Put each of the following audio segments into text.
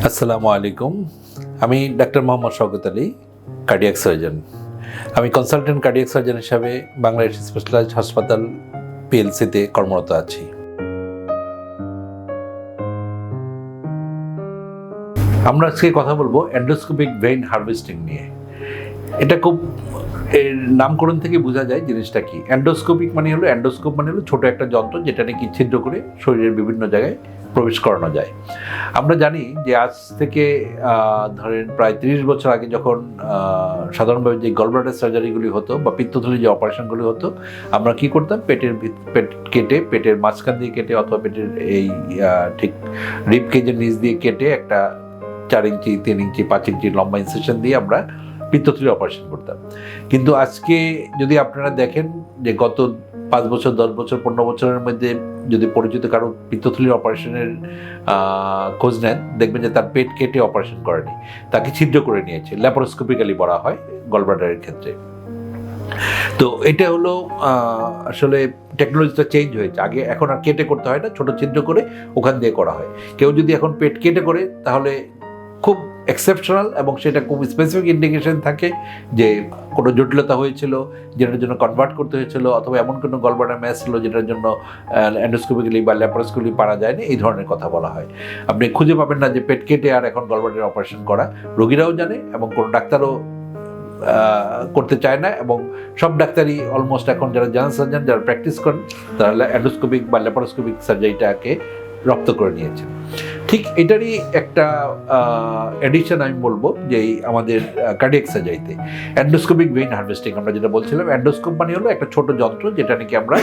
আসসালামু আলাইকুম। আমি ডাক্তার মোহাম্মদ শওকত আলী, কার্ডিয়াক সার্জন। আমি কনসালটেন্ট কার্ডিয়াক সার্জন হিসাবে বাংলাদেশ স্পেশালাইজড হাসপাতাল পিএলসিতে কর্মরত আছি। আমরা আজকে কথা বলবো এন্ডোস্কোপিক ভেইন হারভেস্টিং নিয়ে। এটা খুব এর নামকরণ থেকে বোঝা যায় জিনিসটা কি। এন্ডোস্কোপিক মানে হলো, এন্ডোস্কোপ মানে হলো ছোট একটা যন্ত্র যেটা নাকি ছিদ্র করে শরীরের বিভিন্ন জায়গায় প্রবেশ করানো যায়। আমরা জানি যে আজ থেকে ধরেন প্রায় 30 বছর আগে যখন সাধারণভাবে যে গলব্লাডার সার্জারিগুলি হতো বা পিত্তথলির যে অপারেশনগুলি হতো, আমরা কি করতাম, পেট কেটে, পেটের মাঝখান দিয়ে কেটে অথবা পেটের এই ঠিক রিব কেজের নিচ দিয়ে কেটে একটা 4 ইঞ্চি, 3 ইঞ্চি, 5 ইঞ্চি লম্বা ইনসেশন দিয়ে আমরা পিত্তথলির অপারেশন করতাম। কিন্তু আজকে যদি আপনারা দেখেন যে গত 5 বছর, 10 বছর, 15 বছরের মধ্যে যদি পরিচিত কারো পিত্তথলির অপারেশনের খোঁজ নেন, দেখবেন যে তার পেট কেটে অপারেশন করেনি, তাকে ছিদ্র করে নিয়েছে, ল্যাপারোস্কোপিক্যালি বলা হয় গলব্লাডারের ক্ষেত্রে। তো এটা হলো আসলে টেকনোলজিটা চেঞ্জ হয়েছে। আগে এখন আর কেটে করতে হয় না, ছোট ছিদ্র করে ওখান দিয়ে করা হয়। কেউ যদি এখন পেট কেটে করে তাহলে খুব এক্সেপশনাল এবং সেটা খুব স্পেসিফিক ইন্ডিকেশন থাকে যে কোনো জটিলতা হয়েছিল যেটার জন্য কনভার্ট করতে হয়েছিল, অথবা এমন কোনো গলব্লাডার ম্যাস ছিল যেটার জন্য এন্ডোস্কোপিক্যালি বা ল্যাপারোস্কোপি পারা যায়নি, এই ধরনের কথা বলা হয়। আপনি খুঁজে পাবেন না যে পেট কেটে আর এখন গলব্লাডার অপারেশন করা। রোগীরাও জানে এবং কোনো ডাক্তারও করতে চায় না, এবং সব ডাক্তারই অলমোস্ট এখন যারা জেনারেল সার্জন, যারা প্র্যাকটিস করেন, তারা এন্ডোস্কোপিক বা ল্যাপারোস্কোপিক সার্জারিটাকে রপ্ত করে নিয়েছেন। ঠিক এটারই একটা এডিশন আমি বলবো যে আমাদের কার্ডিয়াক সার্জারিতে এন্ডোস্কোপিক ভেইন হারভেস্টিং আমরা যেটা বলছিলাম। এন্ডোস্কোপ মানে হলো একটা ছোট যন্ত্র যেটা নাকি আমরা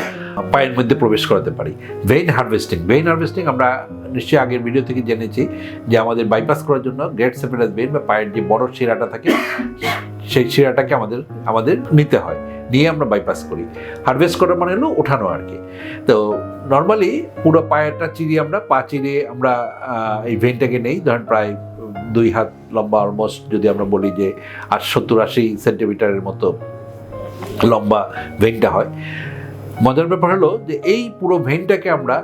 পায়ের মধ্যে প্রবেশ করাতে পারি। ভেইন হারভেস্টিং আমরা নিশ্চয়ই আগের ভিডিও থেকে জেনেছি যে আমাদের বাইপাস করার জন্য গ্রেট সেপারাস ভেইন বা পায়ের যে বড় শিরাটা থাকে, সেই শিরাটাকে আমাদের নিতে হয়, নিয়ে আমরা বাইপাস করি। হারভেস্ট করা মানে হলো ওঠানো আর কি। তো নর্মালি পুরো পায়েরটা চিরিয়ে পা চিরিয়ে আমরা এই ভেইনটাকে নেই। ধরেন প্রায় 2 হাত লম্বা, অলমোস্ট যদি আমরা বলি যে 70-80 সেন্টিমিটারের মতো লম্বা ভেইনটা হয়। মজার ব্যাপার হলো যে এই পুরো ভেইনটাকে আমরা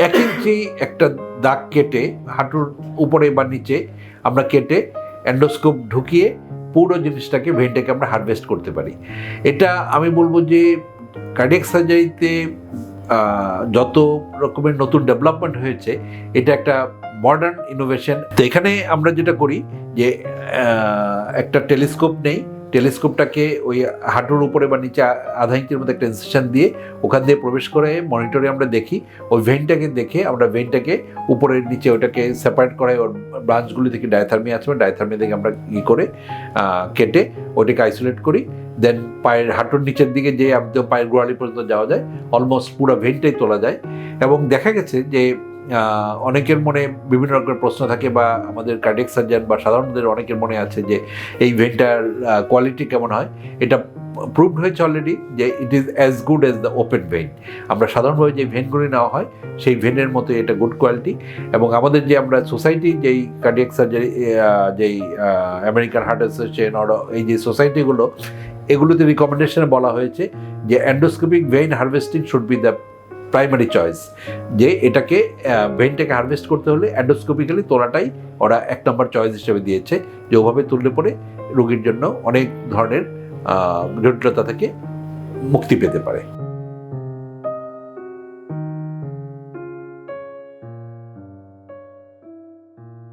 1 ইঞ্চি একটা দাগ কেটে হাঁটুর উপরে বা নিচে আমরা কেটে এন্ডোস্কোপ ঢুকিয়ে পুরো জিনিসটাকে, ভেইনটাকে আমরা হারভেস্ট করতে পারি। এটা আমি বলবো যে কার্ডিয়াক সার্জারিতে যত রকমের নতুন ডেভেলপমেন্ট হয়েছে, এটা একটা মডার্ন ইনোভেশন। তো এখানে আমরা যেটা করি যে একটা টেলিস্কোপ নেই, টেলিস্কোপটাকে ওই হাঁটুর উপরে বা নিচে আধা ইঞ্চির মধ্যে একটা ইনসেশন দিয়ে ওখান দিয়ে প্রবেশ করে মনিটরে আমরা দেখি, ওই ভেইনটাকে দেখে আমরা ভেইনটাকে উপরে নিচে ওটাকে সেপারেট করাই, ওর ব্রাঞ্চগুলি থেকে ডায়াথার্মি আছে, ডায়াথার্মি থেকে আমরা করে কেটে ওটাকে আইসোলেট করি। দেন পায়ের হাঁটুর নিচের দিকে যে একদম পায়ের গোড়ালি পর্যন্ত যাওয়া যায়, অলমোস্ট পুরো ভেইনটাই তোলা যায়। এবং দেখা গেছে যে অনেকের মনে বিভিন্ন রকমের প্রশ্ন থাকে, বা আমাদের কার্ডিয়াক সার্জন বা সাধারণদের অনেকের মনে আছে যে এই ভেইনটার কোয়ালিটি কেমন হয়। এটা প্রুভড হয়েছে অলরেডি যে it is as good as the open vein. আমরা সাধারণভাবে যে ভেইনগুলি নেওয়া হয় সেই ভেইনের মতো এটা গুড কোয়ালিটি। এবং আমাদের যে আমরা সোসাইটি, যেই কার্ডিয়াক সার্জারি, যেই আমেরিকান হার্ট অ্যাসোসিয়েশন, এই যে সোসাইটিগুলো, এগুলোতে রিকমেন্ডেশনে বলা হয়েছে যে endoscopic vein harvesting should be the primary choice, যে এটাকে ভেইনটাকে হারভেস্ট করতে হলে এন্ডোস্কোপিক্যালি তোলাটাই ওরা 1 নম্বর চয়েস হিসেবে দিয়েছে, যে ওভাবে তুললে পরে রোগীর জন্য অনেক ধরনের জটিলতা থেকে মুক্তি পেতে পারে।